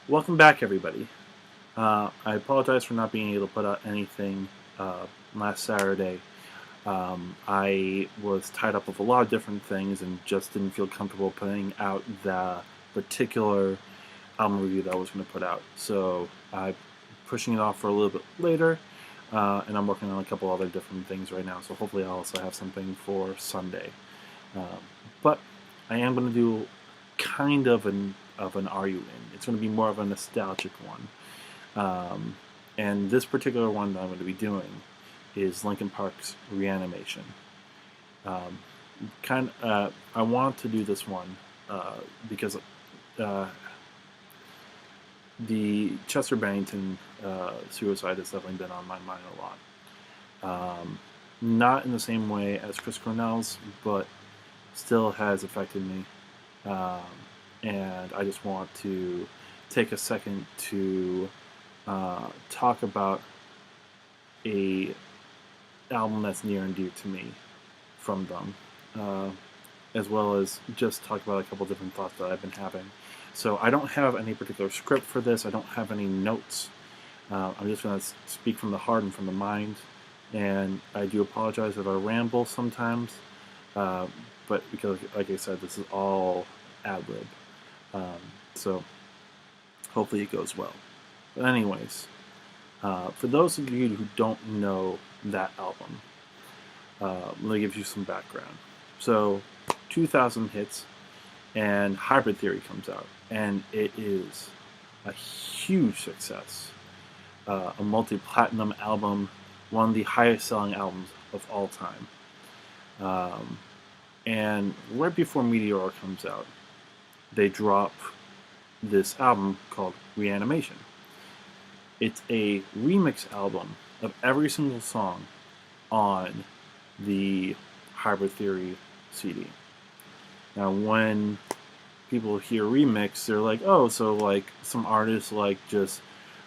Welcome back, everybody. I apologize for not being able to put out anything last Saturday. I was tied up with a lot of different things and just didn't feel comfortable putting out the particular album review that I was going to put out. So I'm pushing it off for a little bit later, and I'm working on a couple other different things right now. So hopefully I'll also have something for Sunday. Um, but I am going to do kind of an Are You In? It's going to be more of a nostalgic one. And this particular one that I'm going to be doing is Linkin Park's Reanimation. Um, I want to do this one because the Chester Bennington suicide has definitely been on my mind a lot. Not in the same way as Chris Cornell's, but still has affected me. Um, and I just want to take a second to talk about a album that's near and dear to me from them, as well as just talk about a couple different thoughts that I've been having. So I don't have any particular script for this. I don't have any notes. I'm just going to speak from the heart and from the mind. And I do apologize if I ramble sometimes, but because, like I said, this is all ad lib. Um, so hopefully it goes well. But anyways, for those of you who don't know that album, let me give you some background. So 2000 hits and Hybrid Theory comes out, and it is a huge success. A multi-platinum album, one of the highest selling albums of all time. And right before Meteor comes out, they drop this album called Reanimation. It's a remix album of every single song on the Hybrid Theory CD. Now, when people hear remix, they're like, oh, so like some artists like just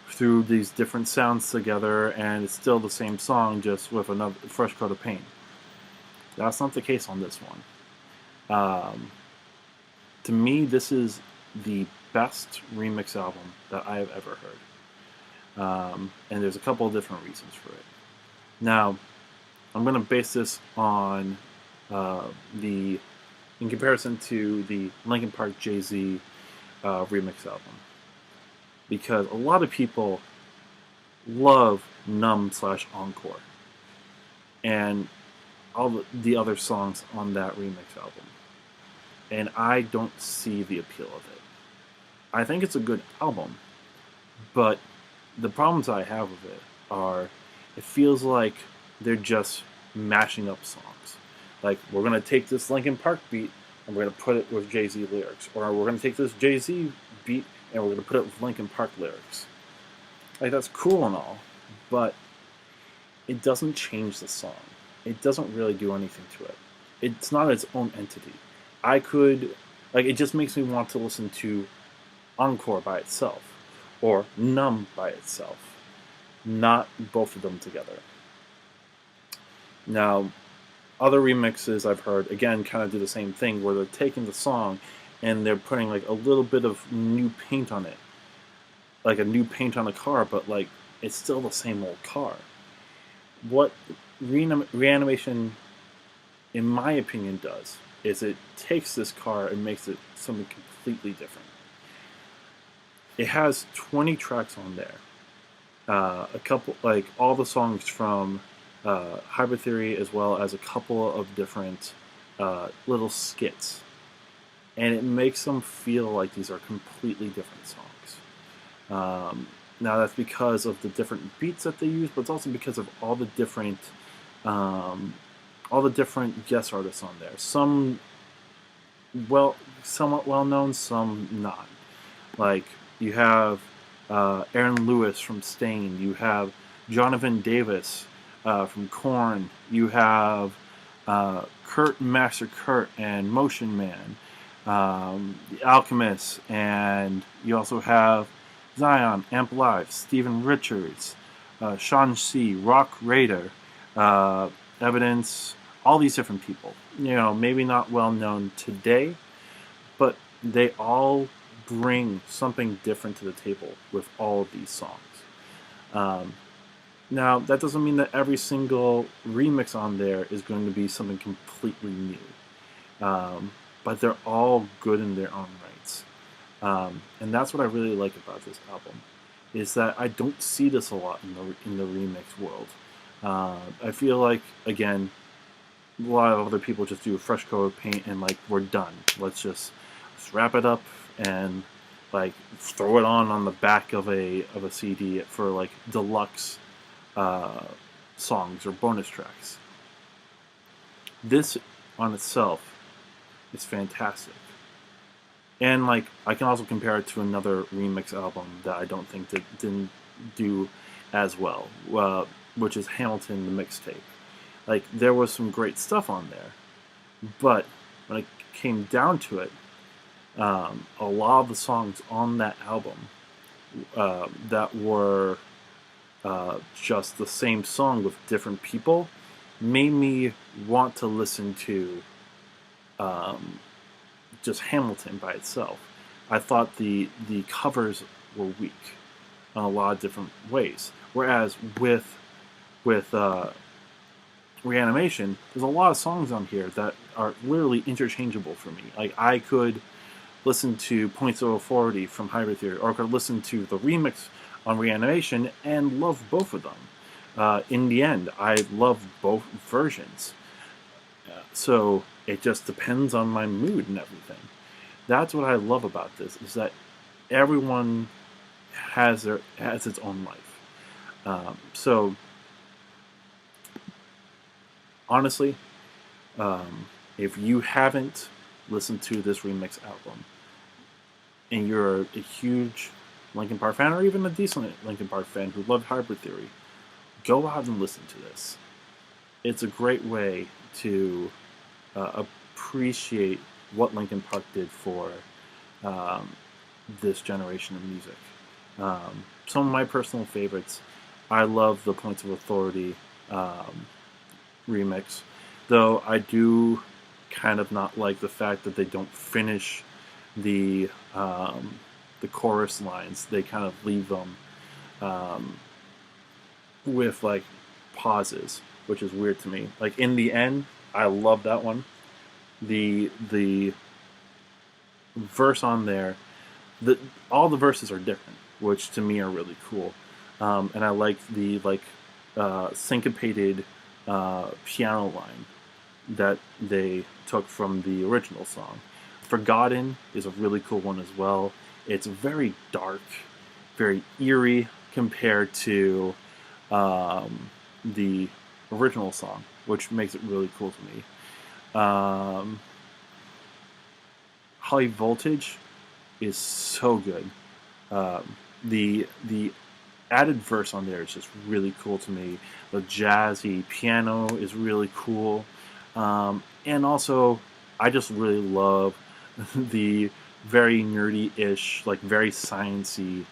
threw these different sounds together and it's still the same song just with another fresh coat of paint. That's not the case on this one. To me, this is the best remix album that I have ever heard. And there's a couple of different reasons for it. Now, I'm going to base this on in comparison to the Linkin Park Jay-Z remix album. Because a lot of people love Numb/Encore and all the other songs on that remix album. And I don't see the appeal of it. I think it's a good album, but the problems I have with it are it feels like they're just mashing up songs. Like, we're going to take this Linkin Park beat and we're going to put it with Jay-Z lyrics. Or we're going to take this Jay-Z beat and we're going to put it with Linkin Park lyrics. Like, that's cool and all, but it doesn't change the song. It doesn't really do anything to it. It's not its own entity. It just makes me want to listen to Encore by itself, or Numb by itself, not both of them together. Now, other remixes I've heard, again, kind of do the same thing, where they're taking the song and they're putting like a little bit of new paint on it, like a new paint on a car, but like it's still the same old car. What Reanimation, in my opinion, does is it takes this car and makes it something completely different. It has 20 tracks on there. A couple, like all the songs from Hybrid Theory, as well as a couple of different little skits. And it makes them feel like these are completely different songs. Now that's because of the different beats that they use, but it's also because of all the different guest artists on there. Some somewhat well known, some not. Like, you have Aaron Lewis from Stain. You have Jonathan Davis from Korn. You have Master Kurt and Motion Man, The Alchemist, and you also have Zion, Amp Live, Steven Richards, Sean C., Rock Raider, Evidence, all these different people. Maybe not well known today, but they all bring something different to the table with all of these songs. Um, Now, that doesn't mean that every single remix on there is going to be something completely new, but they're all good in their own rights. And that's what I really like about this album, is that I don't see this a lot in the remix world. I feel like, again, a lot of other people just do a fresh coat of paint and like we're done. Let's wrap it up and like throw it on the back of a CD for like deluxe uh, songs or bonus tracks. This on itself is fantastic. And like I can also compare it to another remix album that I don't think that didn't do as well, which is Hamilton the mixtape. Like there was some great stuff on there, but when it came down to it, a lot of the songs on that album that were just the same song with different people made me want to listen to just Hamilton by itself. I thought the covers were weak in a lot of different ways. Whereas with Reanimation, there's a lot of songs on here that are literally interchangeable for me. Like I could listen to Points of Authority from Hybrid Theory, or I could listen to the remix on Reanimation and love both of them. In the end, I love both versions. So it just depends on my mood and everything. That's what I love about this, is that everyone has its own life. So honestly, if you haven't listened to this remix album and you're a huge Linkin Park fan, or even a decent Linkin Park fan who loved Hybrid Theory, go out and listen to this. It's a great way to appreciate what Linkin Park did for this generation of music. Some of my personal favorites, I love the Points of Authority remix, though I do kind of not like the fact that they don't finish the chorus lines. They kind of leave them with like pauses, which is weird to me. Like in the end, I love that one. The verse on there, all the verses are different, which to me are really cool. And I like the syncopated piano line that they took from the original song. Forgotten is a really cool one as well. It's very dark, very eerie compared to the original song, which makes it really cool to me. High Voltage is so good. The added verse on there is just really cool to me. The jazzy piano is really cool. And also, I just really love the very nerdy-ish, like very sciencey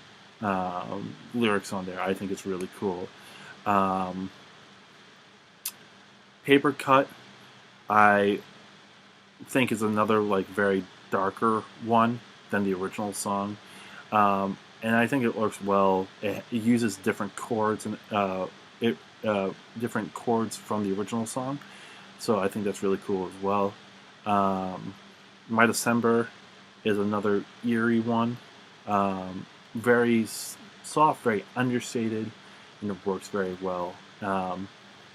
lyrics on there. I think it's really cool. Paper Cut, I think is another like very darker one than the original song. And I think it works well. It uses different chords and different chords from the original song, so I think that's really cool as well. My December is another eerie one, very soft, very understated, and it works very well.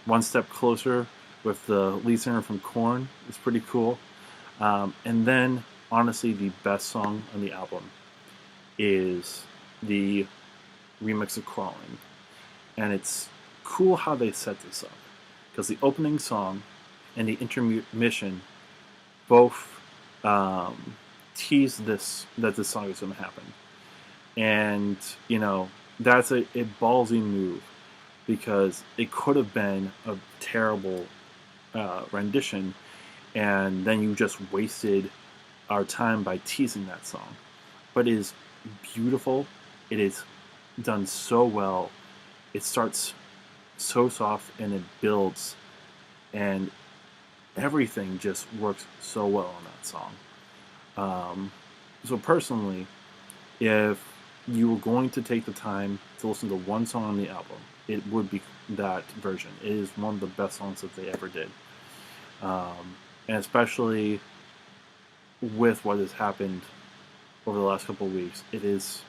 One Step Closer with the lead singer from Korn is pretty cool. And then, honestly, the best song on the album is the remix of Crawling. And it's cool how they set this up, because the opening song and the intermission both tease that this song is going to happen. And, you know, that's a ballsy move, because it could have been a terrible rendition, and then you just wasted our time by teasing that song. But it is beautiful. It is done so well. It starts so soft and it builds, and everything just works so well on that song. So personally, If you were going to take the time to listen to one song on the album, it would be that version. It is one of the best songs that they ever did. And especially with what has happened over the last couple of weeks, it is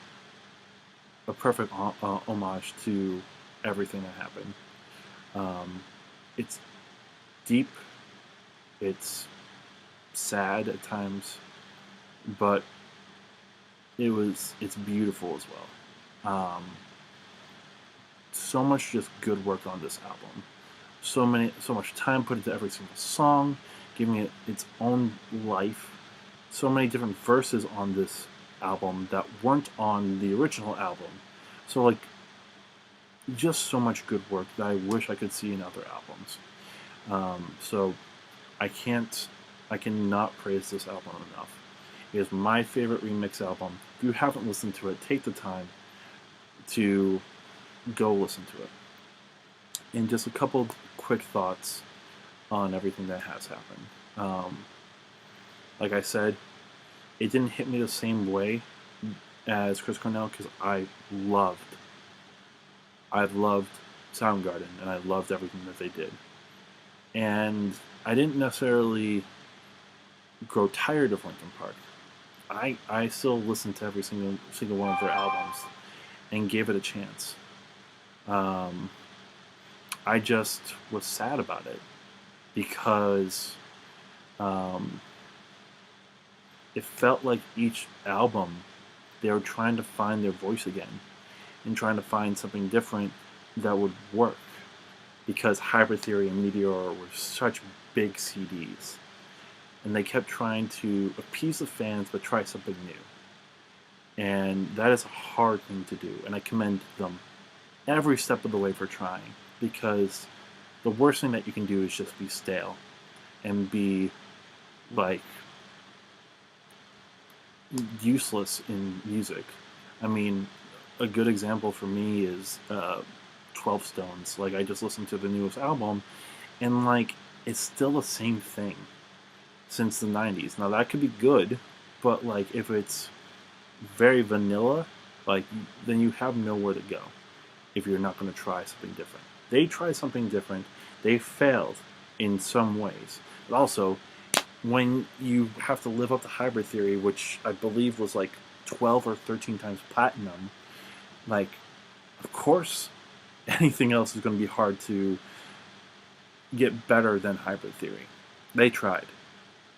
a perfect homage to everything that happened. It's deep, it's sad at times, but it's beautiful as well. So much just good work on this album. So much time put into every single song, giving it its own life. So many different verses on this album that weren't on the original album. So like, just so much good work that I wish I could see in other albums. So I cannot praise this album enough. It is my favorite remix album. If you haven't listened to it, take the time to go listen to it. And just a couple quick thoughts on everything that has happened. Like I said, it didn't hit me the same way as Chris Cornell because I've loved Soundgarden and I loved everything that they did. And I didn't necessarily grow tired of Linkin Park. I still listened to every single one of their albums and gave it a chance. I just was sad about it because it felt like each album they were trying to find their voice again and trying to find something different that would work because Hybrid Theory and Meteor were such big CDs. And they kept trying to appease the fans but try something new. And that is a hard thing to do, and I commend them every step of the way for trying, because the worst thing that you can do is just be stale and be like useless in music. I mean, a good example for me is 12 Stones. Like, I just listened to the newest album, and like, it's still the same thing since the 90s. Now that could be good, but like, if it's very vanilla, like, then you have nowhere to go if you're not going to try something different. They tried something different. They failed in some ways. But also, when you have to live up to Hybrid Theory, which I believe was like 12 or 13 times platinum, like, of course, anything else is going to be hard to get better than Hybrid Theory. They tried,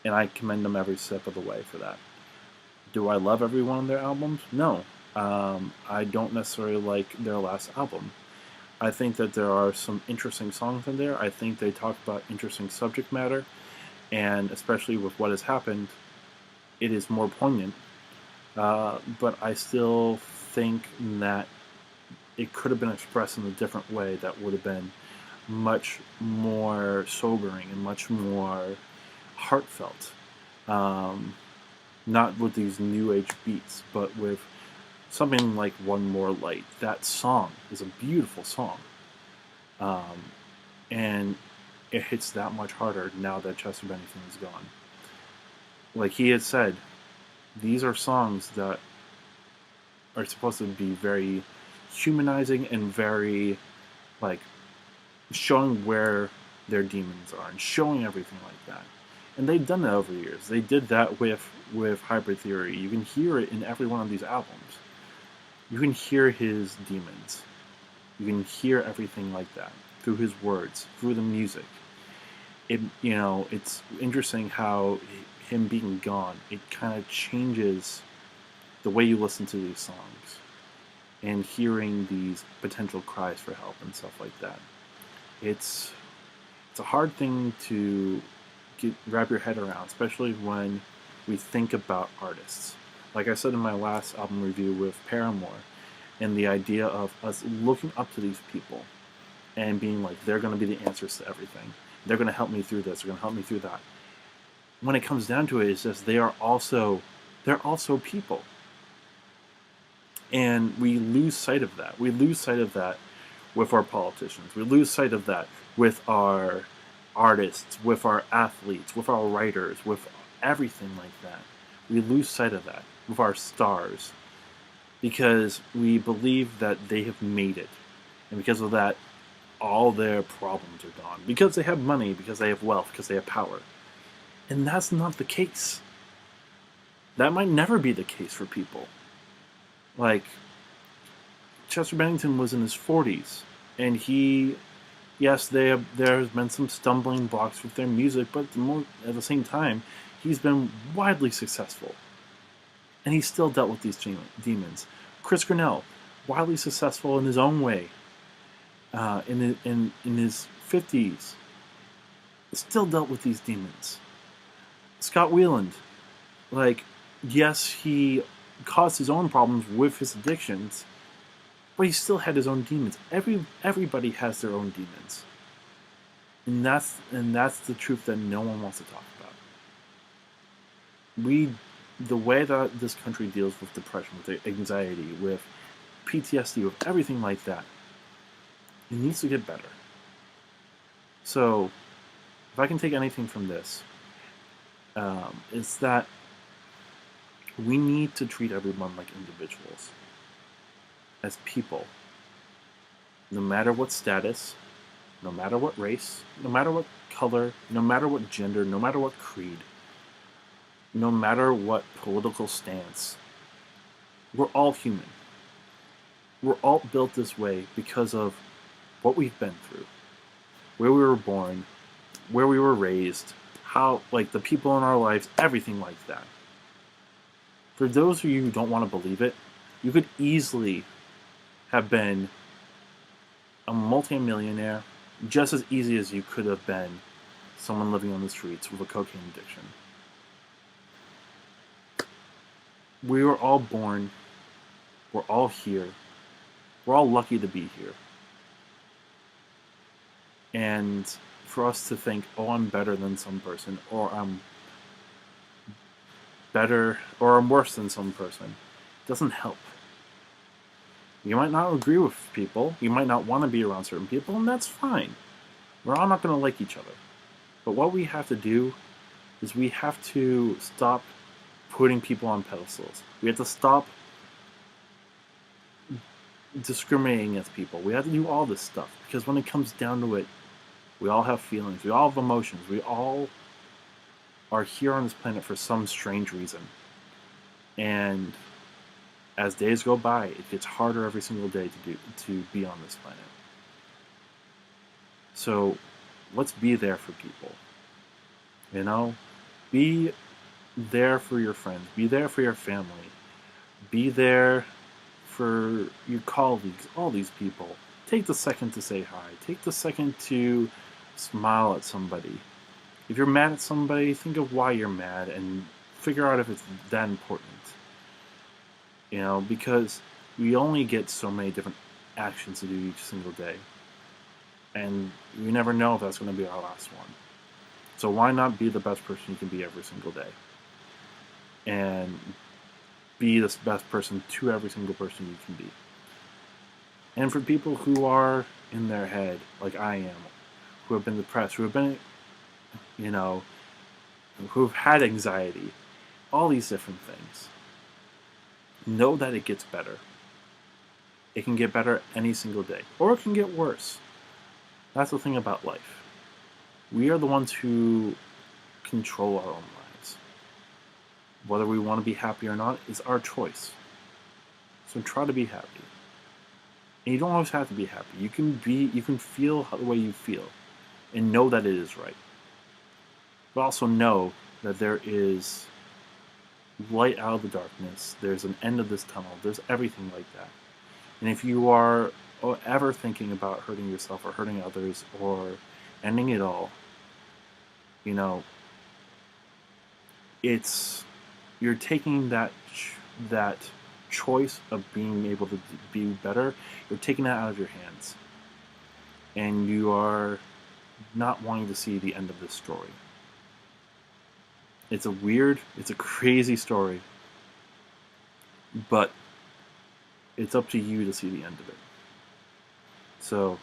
and I commend them every step of the way for that. Do I love every one of their albums? No. I don't necessarily like their last album. I think that there are some interesting songs in there. I think they talk about interesting subject matter, and especially with what has happened, it is more poignant. But I still think that it could have been expressed in a different way that would have been much more sobering and much more heartfelt. Not with these new age beats, but with something like One More Light. That song is a beautiful song. And it hits that much harder now that Chester Bennington is gone. Like he had said, these are songs that are supposed to be very humanizing and very, like, showing where their demons are and showing everything like that. And they've done that over the years. They did that with Hybrid Theory. You can hear it in every one of these albums. You can hear his demons. You can hear everything like that through his words, through the music. It's interesting how him being gone, it kind of changes the way you listen to these songs and hearing these potential cries for help and stuff like that. It's a hard thing to wrap your head around, especially when we think about artists. Like I said in my last album review with Paramore, and the idea of us looking up to these people and being like, they're going to be the answers to everything. They're going to help me through this. They're going to help me through that. When it comes down to it, it's just they're also people. And we lose sight of that. We lose sight of that with our politicians. We lose sight of that with our artists, with our athletes, with our writers, with everything like that. We lose sight of that with our stars. because we believe that they have made it. And because of that, all their problems are gone. Because they have money, because they have wealth, because they have power. And that's not the case. That might never be the case for people. Like, Chester Bennington was in his 40s, and yes, there's been some stumbling blocks with their music, but at the same time, he's been widely successful. And he's still dealt with these demons. Chris Cornell, widely successful in his own way, in his 50s, still dealt with these demons. Scott Weiland, like, yes, he caused his own problems with his addictions, but he still had his own demons. Everybody has their own demons, and that's the truth that no one wants to talk about. The way that this country deals with depression, with anxiety, with PTSD, with everything like that, it needs to get better. So, if I can take anything from this, it's that we need to treat everyone like individuals, as people. No matter what status, no matter what race, no matter what color, no matter what gender, no matter what creed, no matter what political stance, we're all human. We're all built this way because of what we've been through, where we were born, where we were raised, how, like, the people in our lives, everything like that. For those of you who don't want to believe it, you could easily have been a multi-millionaire just as easy as you could have been someone living on the streets with a cocaine addiction. We were all born, we're all here, we're all lucky to be here. And for us to think, oh, I'm better than some person, or I'm better, or I'm worse than some person, doesn't help. You might not agree with people, you might not want to be around certain people, and that's fine. We're all not going to like each other. But what we have to do is we have to stop putting people on pedestals. We have to stop discriminating against people. We have to do all this stuff, because when it comes down to it, we all have feelings, we all have emotions, we all are here on this planet for some strange reason. And as days go by, it gets harder every single day to be on this planet. So let's be there for people. You know? Be there for your friends. Be there for your family. Be there for your colleagues, all these people. Take the second to say hi. Take the second to smile at somebody. If you're mad at somebody, think of why you're mad and figure out if it's that important. You know, because we only get so many different actions to do each single day. And you never know if that's going to be our last one. So why not be the best person you can be every single day? And be the best person to every single person you can be. And for people who are in their head, like I am, who have been depressed, who have been, you know, who've had anxiety, all these different things, know that it gets better. It can get better any single day. Or it can get worse. That's the thing about life. We are the ones who control our own lives. Whether we want to be happy or not is our choice. So try to be happy. And you don't always have to be happy. You can feel the way you feel and know that it is right. But also know that there is light out of the darkness. There's an end of this tunnel. There's everything like that. And if you are ever thinking about hurting yourself or hurting others or ending it all, you know, you're taking that choice of being able to be better, you're taking that out of your hands. And you are not wanting to see the end of this story. It's a crazy story, but it's up to you to see the end of it. So,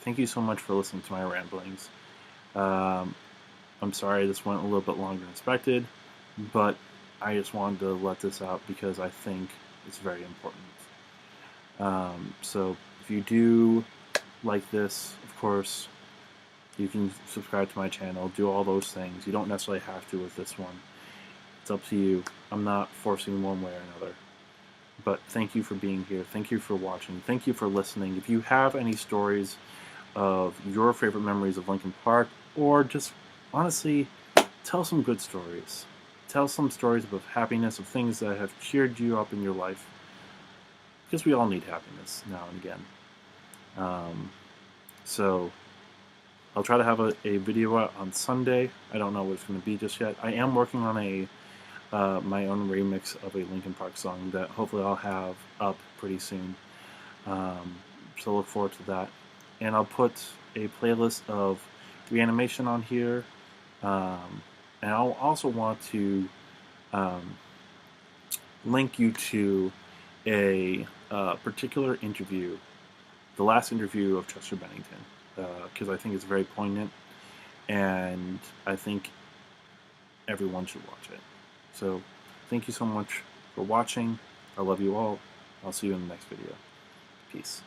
thank you so much for listening to my ramblings. I'm sorry this went a little bit longer than expected, but I just wanted to let this out because I think is very important. So if you do like this, of course, you can subscribe to my channel, do all those things. You don't necessarily have to with this one. It's up to you. I'm not forcing one way or another. But thank you for being here. Thank you for watching. Thank you for listening. If you have any stories of your favorite memories of Linkin Park, or just honestly, tell some good stories. Tell some stories of happiness, of things that have cheered you up in your life. Because we all need happiness now and again. So I'll try to have a video out on Sunday. I don't know what it's going to be just yet. I am working on my own remix of a Linkin Park song that hopefully I'll have up pretty soon. So look forward to that. And I'll put a playlist of Reanimation on here. And I'll also want to link you to a particular interview, the last interview of Chester Bennington, because I think it's very poignant, and I think everyone should watch it. So thank you so much for watching. I love you all. I'll see you in the next video. Peace.